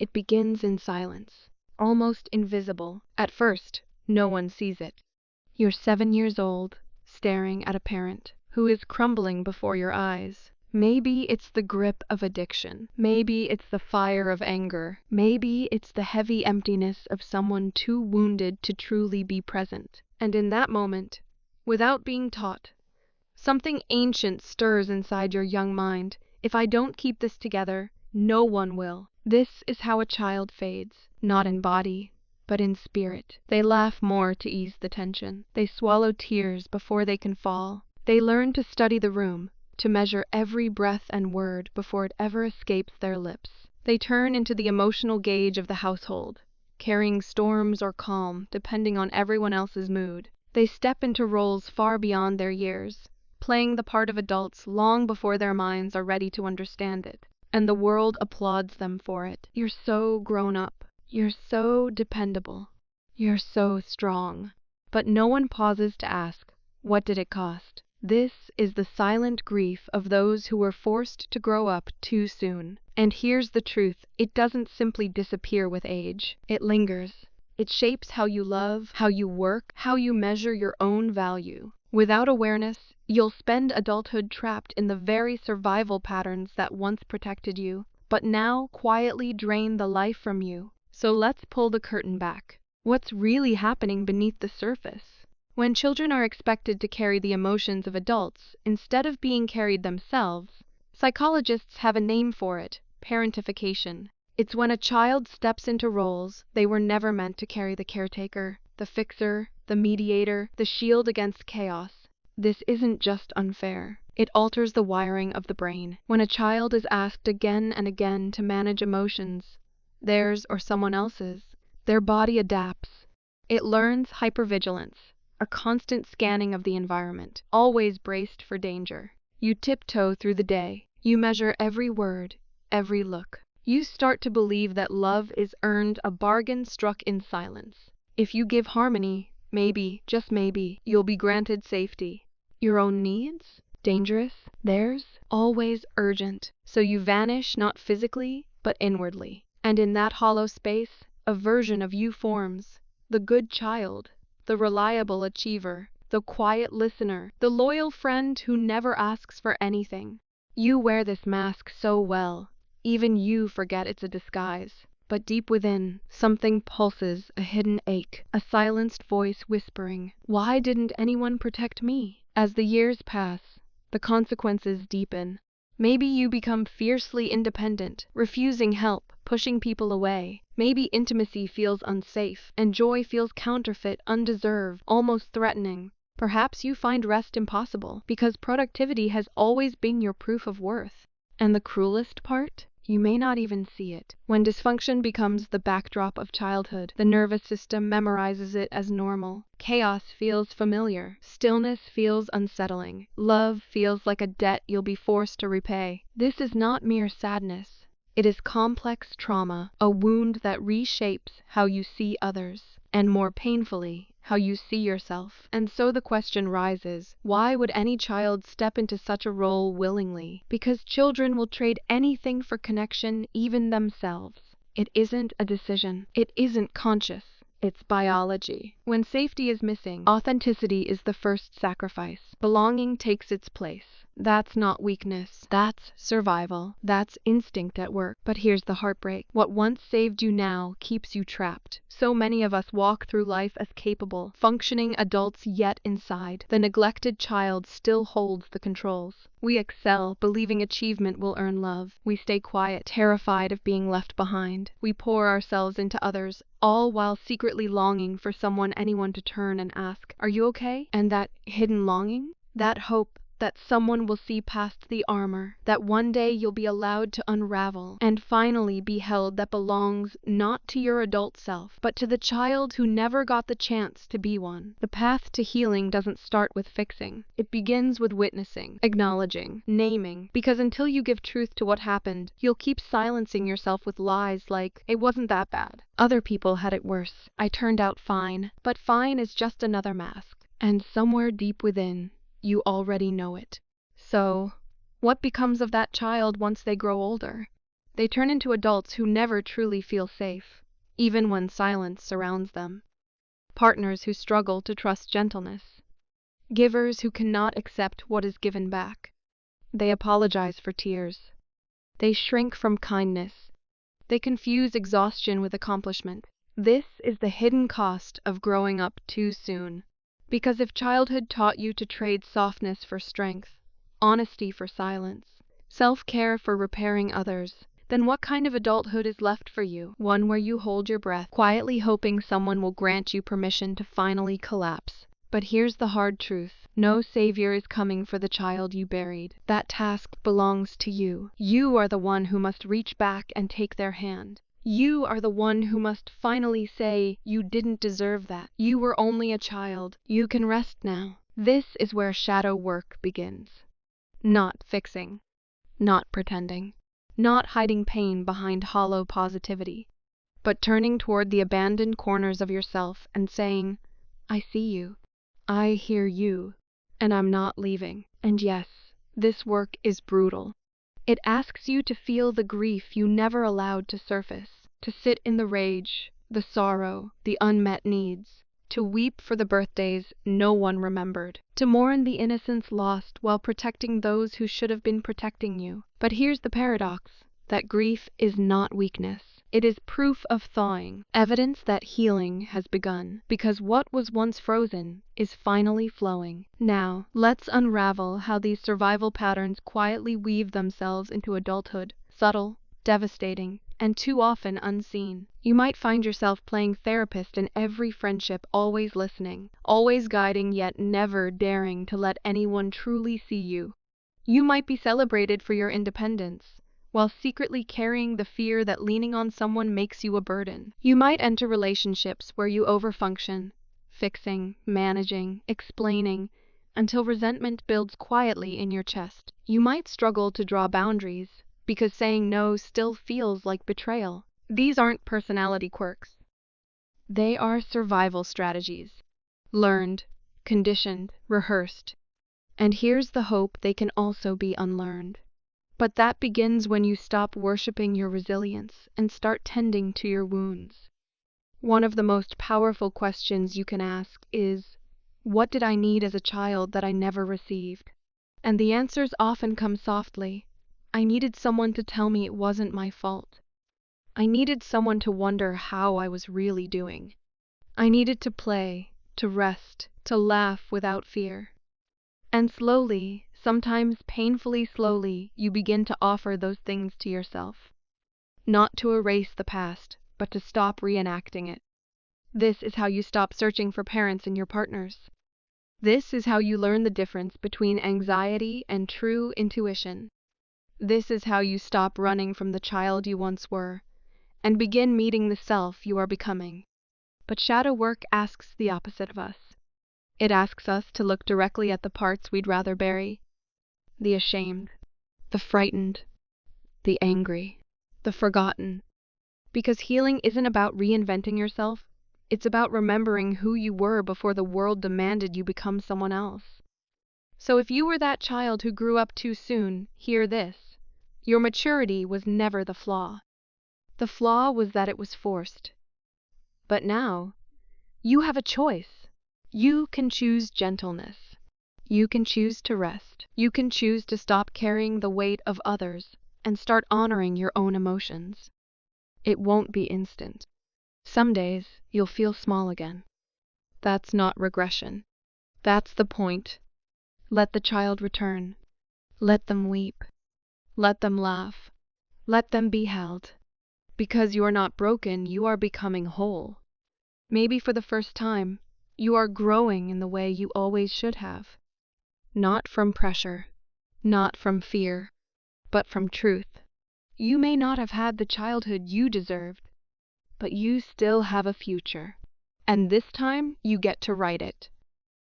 It begins in silence, almost invisible. At first, no one sees it. You're 7 years old, staring at a parent who is crumbling before your eyes. Maybe it's the grip of addiction. Maybe it's the fire of anger. Maybe it's the heavy emptiness of someone too wounded to truly be present. And in that moment, without being taught, something ancient stirs inside your young mind. If I don't keep this together, no one will. This is how a child fades, not in body, but in spirit. They laugh more to ease the tension. They swallow tears before they can fall. They learn to study the room, to measure every breath and word before it ever escapes their lips. They turn into the emotional gauge of the household, carrying storms or calm depending on everyone else's mood. They step into roles far beyond their years, playing the part of adults long before their minds are ready to understand it. And the world applauds them for it. You're so grown up. You're so dependable. You're so strong. But no one pauses to ask, what did it cost? This is the silent grief of those who were forced to grow up too soon. And here's the truth, it doesn't simply disappear with age. It lingers. It shapes how you love, how you work, how you measure your own value. Without awareness, you'll spend adulthood trapped in the very survival patterns that once protected you, but now quietly drain the life from you. So let's pull the curtain back. What's really happening beneath the surface? When children are expected to carry the emotions of adults instead of being carried themselves, psychologists have a name for it: parentification. It's when a child steps into roles they were never meant to carry: the caretaker, the fixer, the mediator, the shield against chaos. This isn't just unfair. It alters the wiring of the brain. When a child is asked again and again to manage emotions, theirs or someone else's, their body adapts. It learns hypervigilance, a constant scanning of the environment, always braced for danger. You tiptoe through the day. You measure every word, every look. You start to believe that love is earned, a bargain struck in silence. If you give harmony, maybe, just maybe, you'll be granted safety. Your own needs? Dangerous. Theirs? Always urgent. So you vanish, not physically, but inwardly. And in that hollow space, a version of you forms. The good child, the reliable achiever, the quiet listener, the loyal friend who never asks for anything. You wear this mask so well, even you forget it's a disguise. But deep within, something pulses, a hidden ache, a silenced voice whispering, "Why didn't anyone protect me?" As the years pass, the consequences deepen. Maybe you become fiercely independent, refusing help, pushing people away. Maybe intimacy feels unsafe, and joy feels counterfeit, undeserved, almost threatening. Perhaps you find rest impossible, because productivity has always been your proof of worth. And the cruelest part? You may not even see it. When dysfunction becomes the backdrop of childhood, the nervous system memorizes it as normal. Chaos feels familiar. Stillness feels unsettling. Love feels like a debt you'll be forced to repay. This is not mere sadness. It is complex trauma, a wound that reshapes how you see others, and more painfully, how you see yourself. And so the question rises, why would any child step into such a role willingly? Because children will trade anything for connection, even themselves. It isn't a decision. It isn't conscious. It's biology. When safety is missing, authenticity is the first sacrifice. Belonging takes its place. That's not weakness. That's survival. That's instinct at work. But here's the heartbreak. What once saved you now keeps you trapped. So many of us walk through life as capable, functioning adults, yet inside, the neglected child still holds the controls. We excel, believing achievement will earn love. We stay quiet, terrified of being left behind. We pour ourselves into others, all while secretly longing for anyone to turn and ask, "Are you okay?" And that hidden longing? That hope that someone will see past the armor, that one day you'll be allowed to unravel and finally be held, that belongs not to your adult self, but to the child who never got the chance to be one. The path to healing doesn't start with fixing. It begins with witnessing, acknowledging, naming, because until you give truth to what happened, you'll keep silencing yourself with lies like, "It wasn't that bad. Other people had it worse. I turned out fine." But fine is just another mask. And somewhere deep within, you already know it. So, what becomes of that child once they grow older? They turn into adults who never truly feel safe, even when silence surrounds them. Partners who struggle to trust gentleness. Givers who cannot accept what is given back. They apologize for tears. They shrink from kindness. They confuse exhaustion with accomplishment. This is the hidden cost of growing up too soon. Because if childhood taught you to trade softness for strength, honesty for silence, self-care for repairing others, then what kind of adulthood is left for you? One where you hold your breath, quietly hoping someone will grant you permission to finally collapse. But here's the hard truth. No savior is coming for the child you buried. That task belongs to you. You are the one who must reach back and take their hand. You are the one who must finally say, you didn't deserve that. You were only a child. You can rest now. This is where shadow work begins. Not fixing. Not pretending. Not hiding pain behind hollow positivity. But turning toward the abandoned corners of yourself and saying, I see you. I hear you. And I'm not leaving. And yes, this work is brutal. It asks you to feel the grief you never allowed to surface, to sit in the rage, the sorrow, the unmet needs, to weep for the birthdays no one remembered, to mourn the innocence lost while protecting those who should have been protecting you. But here's the paradox, that grief is not weakness. It is proof of thawing, evidence that healing has begun, because what was once frozen is finally flowing. Now, let's unravel how these survival patterns quietly weave themselves into adulthood, subtle, devastating, and too often unseen. You might find yourself playing therapist in every friendship, always listening, always guiding, yet never daring to let anyone truly see you. You might be celebrated for your independence, while secretly carrying the fear that leaning on someone makes you a burden. You might enter relationships where you overfunction, fixing, managing, explaining, until resentment builds quietly in your chest. You might struggle to draw boundaries, because saying no still feels like betrayal. These aren't personality quirks. They are survival strategies. Learned, conditioned, rehearsed. And here's the hope: they can also be unlearned. But that begins when you stop worshiping your resilience and start tending to your wounds. One of the most powerful questions you can ask is, what did I need as a child that I never received? And the answers often come softly. I needed someone to tell me it wasn't my fault. I needed someone to wonder how I was really doing. I needed to play, to rest, to laugh without fear. And slowly, sometimes painfully slowly, you begin to offer those things to yourself. Not to erase the past, but to stop reenacting it. This is how you stop searching for parents in your partners. This is how you learn the difference between anxiety and true intuition. This is how you stop running from the child you once were, and begin meeting the self you are becoming. But shadow work asks the opposite of us. It asks us to look directly at the parts we'd rather bury. The ashamed, the frightened, the angry, the forgotten. Because healing isn't about reinventing yourself, it's about remembering who you were before the world demanded you become someone else. So if you were that child who grew up too soon, hear this. Your maturity was never the flaw. The flaw was that it was forced. But now, you have a choice. You can choose gentleness. You can choose to rest. You can choose to stop carrying the weight of others and start honoring your own emotions. It won't be instant. Some days, you'll feel small again. That's not regression. That's the point. Let the child return. Let them weep. Let them laugh. Let them be held. Because you are not broken, you are becoming whole. Maybe for the first time, you are growing in the way you always should have. Not from pressure, not from fear, but from truth. You may not have had the childhood you deserved, but you still have a future. And this time, you get to write it.